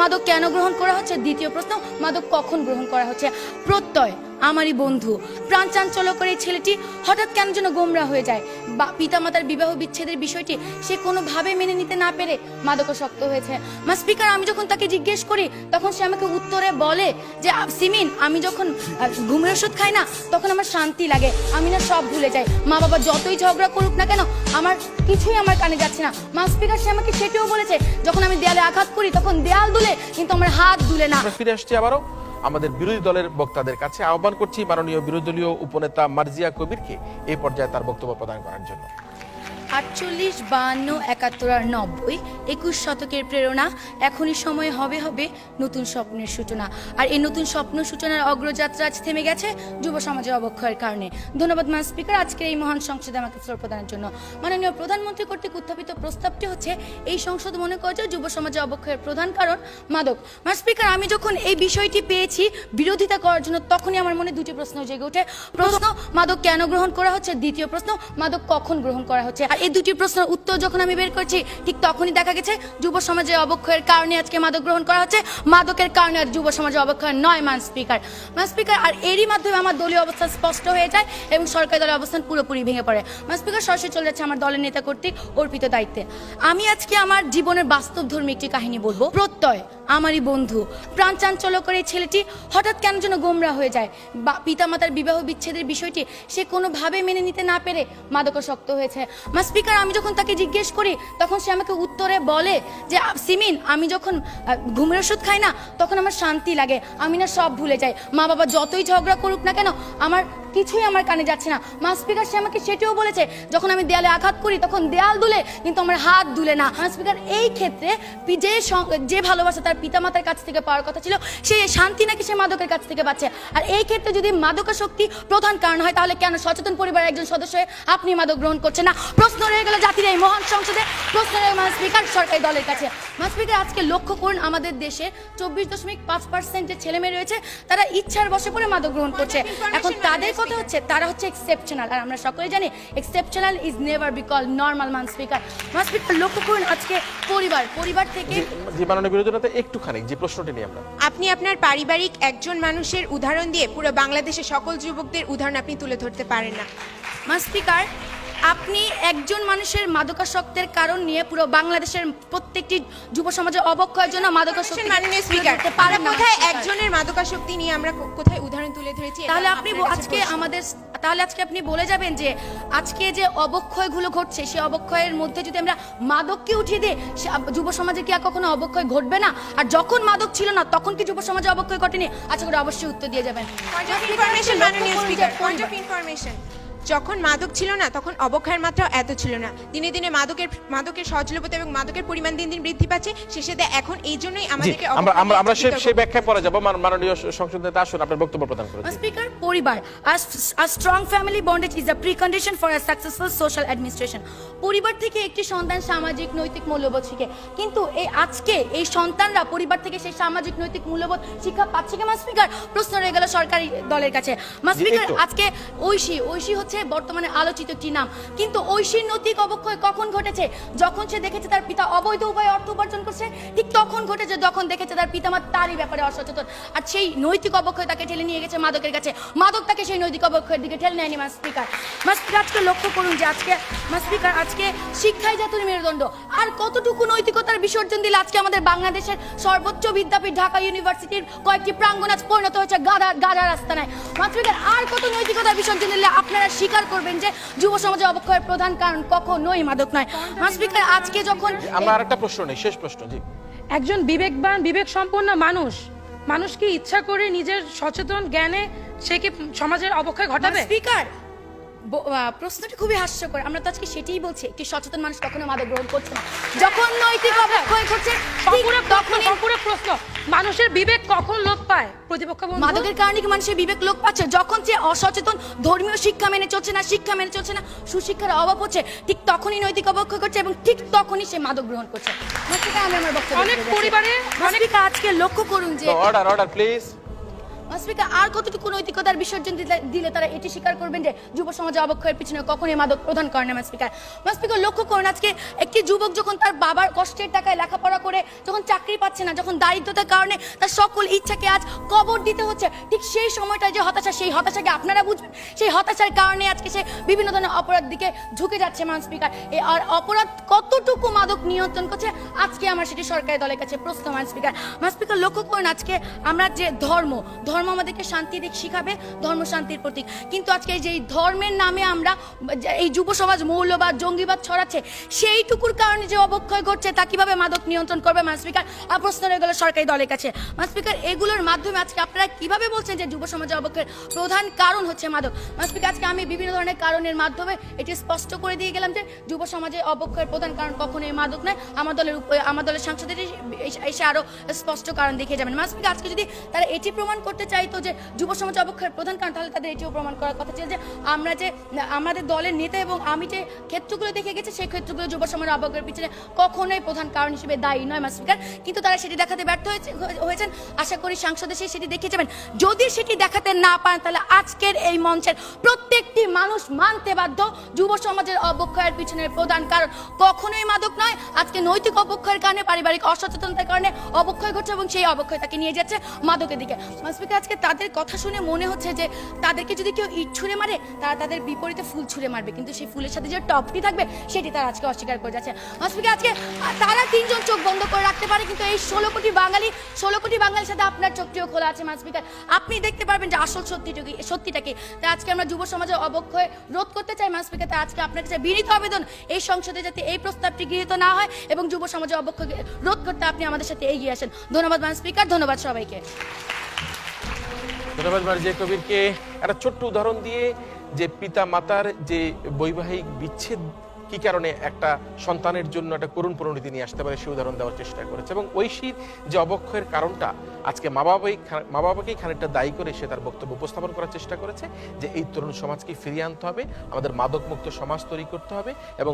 মাদক কেন গ্রহণ করা হচ্ছে, দ্বিতীয় প্রশ্ন মাদক কখন গ্রহণ করা হচ্ছে। প্রত্যয় আমারই বন্ধু, প্রাণ চাঞ্চল্যকর এই ছেলেটি হঠাৎ কেন যেন গোমরা হয়ে যায়। পিতামাতার বিবাহ বিচ্ছেদের বিষয়টি সে কোনোভাবে মেনে নিতে না পেরে মাদকাসক্ত হয়েছে। স্পিকার, আমি যখন তাকে জিজ্ঞেস করি তখন সে আমাকে উত্তরে বলে যে সিমিন, আমি যখন ঘুমের ওষুধ খাই না তখন আমার শান্তি লাগে, আমি না সব ভুলে যাই। মা বাবা যতই ঝগড়া করুক না কেন আমার কিছুই আমার কানে যাচ্ছে না। স্পিকার, সে আমাকে সেটিও বলেছে যখন আমি দেয়ালে আঘাত করি তখন দেয়াল দুলে কিন্তু আমার হাত দুলে না। ফিরে আসছি আবারও আমাদের বিরোধী দলের বক্তাদের কাছে। আহ্বান করছি মাননীয় বিরোধী দলীয় উপনেতা মার্জিয়া কবিরকে এই পর্যায়ে তার বক্তব্য প্রদান করার জন্য। 48, 52, 71 আর 90, 21 শতকের প্রেরণা। এখনই সময় হবে হবে নতুন স্বপ্নের সূচনা। আর এই নতুন স্বপ্ন সূচনার অগ্রযাত্রা আজ থেমে গেছে যুব সমাজের অবক্ষয়ের কারণে। ধন্যবাদ মান স্পিকার, আজকের এই মহান সংসদে আমাকে ফ্লোর প্রদানের জন্য। মাননীয় প্রধানমন্ত্রী কর্তৃক উত্থাপিত প্রস্তাবটি হচ্ছে এই সংসদ মনে করে যে যুব সমাজের অবক্ষয়ের প্রধান কারণ মাদক। মান স্পিকার, আমি যখন এই বিষয়টি পেয়েছি বিরোধিতা করার জন্য তখনই আমার মনে দুটি প্রশ্ন জেগে ওঠে। প্রশ্ন, মাদক কেন গ্রহণ করা হচ্ছে, দ্বিতীয় প্রশ্ন, মাদক কখন গ্রহণ করা হচ্ছে। এই দুটি প্রশ্নের উত্তর যখন আমি বের করছি ঠিক তখনই দেখা গেছে যুব সমাজের অবক্ষয়ের কারণে আজকে মাদক গ্রহণ করা হচ্ছে, মাদকের কারণে আর যুব সমাজের অবক্ষয় নয় মান স্পিকার। আর এরই মাধ্যমে আমার দলীয় অবস্থান স্পষ্ট হয়ে যায় এবং সরকারি দলের অবস্থান পুরোপুরি ভেঙে পড়ে। মান স্পিকার, সরাসরি চলে যাচ্ছে আমার দলের নেতা কর্তৃক অর্পিত দায়িত্বে। আমি আজকে আমার জীবনের বাস্তবধর্মী একটি কাহিনী বলবো। প্রত্যয় আমারই বন্ধু, প্রাণ চাঞ্চল্যকর এই ছেলেটি হঠাৎ কেন যেন গোমরা হয়ে যায়। পিতামাতার বিবাহ বিচ্ছেদের বিষয়টি সে কোনোভাবে মেনে নিতে না পেরে মাদকাসক্ত হয়েছে। স্পিকার, আমি যখন তাকে জিজ্ঞেস করি তখন সে আমাকে উত্তরে বলে যে সিমিন, আমি যখন ঘুমের ওষুধ খাই না তখন আমার শান্তি লাগে, আমি না সব ভুলে যাই। মা বাবা যতই ঝগড়া করুক না কেন আমার কিছুই আমার কানে যাচ্ছে না। স্পিকার, সে আমাকে সেটিও বলেছে যখন আমি দেয়ালে আঘাত করি তখন দেয়াল দুলে কিন্তু আমার হাত দুলে না। স্পিকার, এই ক্ষেত্রে যে ভালোবাসা তার পিতামাতার কাছ থেকে পাওয়ার কথা ছিল সে শান্তি নাকি সে মাদকের কাছ থেকে পাচ্ছে। আর এই ক্ষেত্রে যদি মাদকাসক্তি প্রধান কারণ হয় তাহলে কেন সচেতন পরিবারের একজন সদস্য হয়ে আপনি মাদক গ্রহণ করছেন না? প্রশ্ন রয়ে গেল জাতির এই মহান সংসদে, প্রশ্ন রয়ে স্পিকার সরকারি দলের কাছে। স্পিকার, আজকে লক্ষ্য করুন আমাদের দেশে 24.5% যে ছেলে মেয়ে রয়েছে তারা ইচ্ছার বশে পড়ে মাদক গ্রহণ করছে। এখন তাদের কথা হচ্ছে তারা হচ্ছে এক্সেপশনাল, আর আমরা সকলে জানি exceptional is never be called normal. মান স্পিকার, লক্ষ্য করুন আজকে পরিবার থেকে যে মাননীয় বিরোধী দলনেতা একটুখানি যে প্রশ্নটি নিয়ে আপনি আপনার পারিবারিক একজন মানুষের উদাহরণ দিয়ে পুরো বাংলাদেশের সকল যুবকদের উদাহরণ আপনি তুলে ধরতে পারেন না। মান স্পিকার, আপনি একজন মানুষের মাদকাসক্তের কারণ নিয়ে পুরো বাংলাদেশের প্রত্যেকটি যুব সমাজের অবক্ষয়ের জন্য মাদকাসক্তি মাননীয় স্পিকার, কোথায় একজনের মাদকাসক্তি নিয়ে আমরা কোথায় উদাহরণ তুলে ধরেছি? তাহলে আজকে আপনি বলে যাবেন যে আজকে যে অবক্ষয়গুলো ঘটছে সেই অবক্ষয়ের মধ্যে যদি আমরা মাদককে উঠিয়ে দিই যুব সমাজে কি আর কখনো অবক্ষয় ঘটবে না? আর যখন মাদক ছিল না তখন কি যুব সমাজে অবক্ষয় ঘটেনি? আচ্ছা করে অবশ্যই উত্তর দিয়ে যাবেন। মাননীয় স্পিকার, পয়েন্ট অফ ইনফরমেশন, যখন মাদক ছিল না তখন অবক্ষয়ের মাত্রা এত ছিল না। দিনে দিনে মাদকের সহজলভ্যতা এবং মাদকের পরিমাণ দিন দিন বৃদ্ধি পাচ্ছে। শেষে এখন এই জন্যই আমাদেরকে আমরা সেই ব্যাখ্যায় পরে যাব। মাননীয় সংসদ নেতা আসুন আপনার বক্তব্য প্রদান করুন। স্পিকার, পরিবার, a strong family bondage is a precondition for a successful social administration. পরিবার থেকে একটি সন্তান সামাজিক নৈতিক মূল্যবোধ শিখে, কিন্তু আজকে এই সন্তানরা পরিবার থেকে সেই সামাজিক নৈতিক মূল্যবোধ শিক্ষা পাচ্ছে কি? স্পিকার, প্রশ্ন রয়ে গেল সরকারি দলের কাছে। স্পিকার, আজকে ঐশী হচ্ছে বর্তমানে আলোচিত একটি নাম, কিন্তু ঐশীর নৈতিক অবক্ষয় কখন ঘটেছে? যখন সে দেখেছে তার পিতা অবৈধ উপায়ে অর্থ উপার্জন করছে, ঠিক তখন ঘটেছে যখন দেখেছে তার পিতামাতা তারই ব্যাপারে অসচেতন। আর সেই নৈতিক অবক্ষয় তাকে ঠেলে নিয়ে গেছে মাদকের কাছে, মাদক তাকে সেই নৈতিক অবক্ষয়ের দিকে ঠেলে নেয়নি। স্পিকার, আজকে লক্ষ্য করুন যে আজকে শিক্ষাই জাতির মেরুদণ্ড। আর কতটুকু নৈতিকতার বিসর্জন দিলে আজকে আমাদের বাংলাদেশের সর্বোচ্চ বিদ্যাপীঠ ঢাকা ইউনিভার্সিটির কয়েকটি প্রাঙ্গণ আজ পরিণত হয়েছে গাধার রাস্তায়। স্পিকার, আর কত নৈতিকতার বিসর্জন দিলে আপনারা স্বীকার করবেন যে যুব সমাজের অবক্ষয়ের প্রধান কারণ কখনোই মাদক নয়? স্পিকার, আজকে যখন আমরা আরেকটা প্রশ্ন নেই, শেষ প্রশ্ন। জি, একজন বিবেকবান বিবেক সম্পন্ন মানুষ কি ইচ্ছা করে নিজের সচেতন জ্ঞানে সে কি সমাজের অবক্ষয় ঘটাবে? স্পিকার, প্রশ্নটি খুবই হাস্যকর। আমরা তো আজকে সেটাই বলছি, একটি সচেতন মানুষ কখনো মাদক গ্রহণ করছে না। যখন নৈতিক অবক্ষয় ঘটছে পুরো প্রশ্ন, মানুষের বিবেক কখন লোপ পায়? প্রতিপক্ষ মাদকের কারণে কি মানুষের বিবেক লোপ পাচ্ছে? যখন সে অসচেতন, ধর্মীয় শিক্ষা মেনে চলছে না, সুশিক্ষার অভাব হচ্ছে, ঠিক তখনই নৈতিক অবক্ষয় করছে এবং ঠিক তখনই সে মাদক গ্রহণ করছে। অনেক পরিবারে আজকে লক্ষ্য করুন যে অর্ডার প্লিজ। স্পিকার আর কতটুকু নৈতিকতার বিসর্জন দিলে তারা এটি স্বীকার করবেন যে যুব সমাজে অবক্ষয়ের পিছনে কখনোই মাদক প্রধান কারণ না স্পিকার। স্পিকার লক্ষ্য করুন, আজকে একটি যুবক যখন তার বাবার কষ্টের টাকায় লেখাপড়া করে যখন চাকরি পাচ্ছে না, যখন দারিদ্রতার কারণে তার সকল ইচ্ছাকে আজ কবর দিতে হচ্ছে, ঠিক সেই সময়টা যে হতাশা, সেই হতাশাকে আপনারা বুঝবেন। সেই হতাশার কারণে আজকে সে বিভিন্ন ধরনের অপরাধ দিকে ঝুঁকে যাচ্ছে মান স্পিকার। আর অপরাধ কতটুকু মাদক নিয়ন্ত্রণ করছে আজকে আমার সেটি সরকারি দলের কাছে প্রশ্ন মান স্পিকার। মান স্পিকার লক্ষ্য করুন, আজকে আমরা যে ধর্ম আমাদেরকে শান্তি দিক শিখাবে, ধর্ম শান্তির প্রতীক, কিন্তু আজকে যে ধর্মের নামে আমরা এই যুব সমাজ মৌলবাদ জঙ্গিবাদ ছড়াচ্ছে, সেইটুকুর কারণে যে অবক্ষয় ঘটছে তা কিভাবে মাদক নিয়ন্ত্রণ করবে মান স্পিকার? আর প্রশ্ন রয়ে গেল সরকারি দলের কাছে মান স্পিকার, এগুলোর মাধ্যমে আজকে আপনারা কিভাবে বলছেন যে যুব সমাজে অবক্ষয়ের প্রধান কারণ হচ্ছে মাদক? মান স্পিকার, আজকে আমি বিভিন্ন ধরনের কারণের মাধ্যমে এটি স্পষ্ট করে দিয়ে গেলাম যে যুব সমাজে অবক্ষয়ের প্রধান কারণ কখনোই মাদক নয়। আমার দলের সাংসদের এসে আরো স্পষ্ট কারণ দেখিয়ে যাবেন। মান স্পিকার, আজকে যদি তারা এটি প্রমাণ করতে চাইতো যে যুব সমাজে অবক্ষয়ের প্রধান কারণ, তাহলে তাদের এটিও প্রমাণ করার কথা ছিল যে আমরা যে আমাদের দলের নেতা এবং আমি যে ক্ষেত্রগুলো দেখে গেছি, সেই ক্ষেত্রগুলো যুব সমাজের অবক্ষয়ের পিছনে কখনোই প্রধান কারণ হিসেবে দায়ী নয় মান স্পিকার। কিন্তু তারা সেটি দেখাতে ব্যর্থ হয়েছেন। আশা করি সাংসদ এসে সেটি দেখিয়ে যাবেন। যদি সেটি দেখাতে না পারেন, তাহলে আজকের এই মঞ্চের প্রত্যেকটি মানুষ মানতে বাধ্য, যুব সমাজের অবক্ষয়ের পিছনের প্রধান কারণ কখনোই মাদক নয়। আজকে নৈতিক অবক্ষয়ের কারণে, পারিবারিক অসচেতনতার কারণে অবক্ষয় ঘটছে এবং সেই অবক্ষয় তাকে নিয়ে যাচ্ছে মাদকের দিকে। স্পিকার, আজকে তাদের কথা শুনে মনে হচ্ছে যে তাদেরকে যদি কেউ ইট ছুঁড়ে মারে, তারা তাদের বিপরীতে ফুল ছুঁড়ে মারবে, কিন্তু সেই ফুলের সাথে যে টপটি থাকবে সেটি তারা আজকে অস্বীকার করে যাচ্ছে। স্পিকার, আজকে তারা তিনজন চোখ বন্ধ করে রাখতে পারে, কিন্তু এই 16 কোটি বাঙালির সাথে আপনার চোখটিও খোলা আছে মান স্পিকার। আপনি দেখতে পারবেন যে আসল সত্যিটা কি। তাই আজকে আমরা যুব সমাজের অবক্ষয় রোধ করতে চাই মান স্পিকার। তাই আজকে আপনার কাছে বিনীত আবেদন, এই সংসদে যাতে এই প্রস্তাবটি গৃহীত না হয় এবং যুব সমাজের অবক্ষয় রোধ করতে আপনি আমাদের সাথে এগিয়ে আসেন। ধন্যবাদ মান স্পিকার, ধন্যবাদ সবাইকে। ধন্যবাদ মার্জিয়া কবিরকে। একটা ছোট্ট উদাহরণ দিয়ে যে পিতা মাতার যে বৈবাহিক বিচ্ছেদ কি কারণে একটা সন্তানের জন্য একটা করুণ পরিণতি নিয়ে আসতে পারে, সেই উদাহরণ দেওয়ার চেষ্টা করেছে। এবং ঐশীর যে অবক্ষয়ের কারণটা আজকে মা বাবাকেই খানিকটা দায়ী করে সে তার বক্তব্য উপস্থাপন করার চেষ্টা করেছে যে এই তরুণ সমাজকে ফিরিয়ে আনতে হবে, আমাদের মাদক মুক্ত সমাজ তৈরি করতে হবে এবং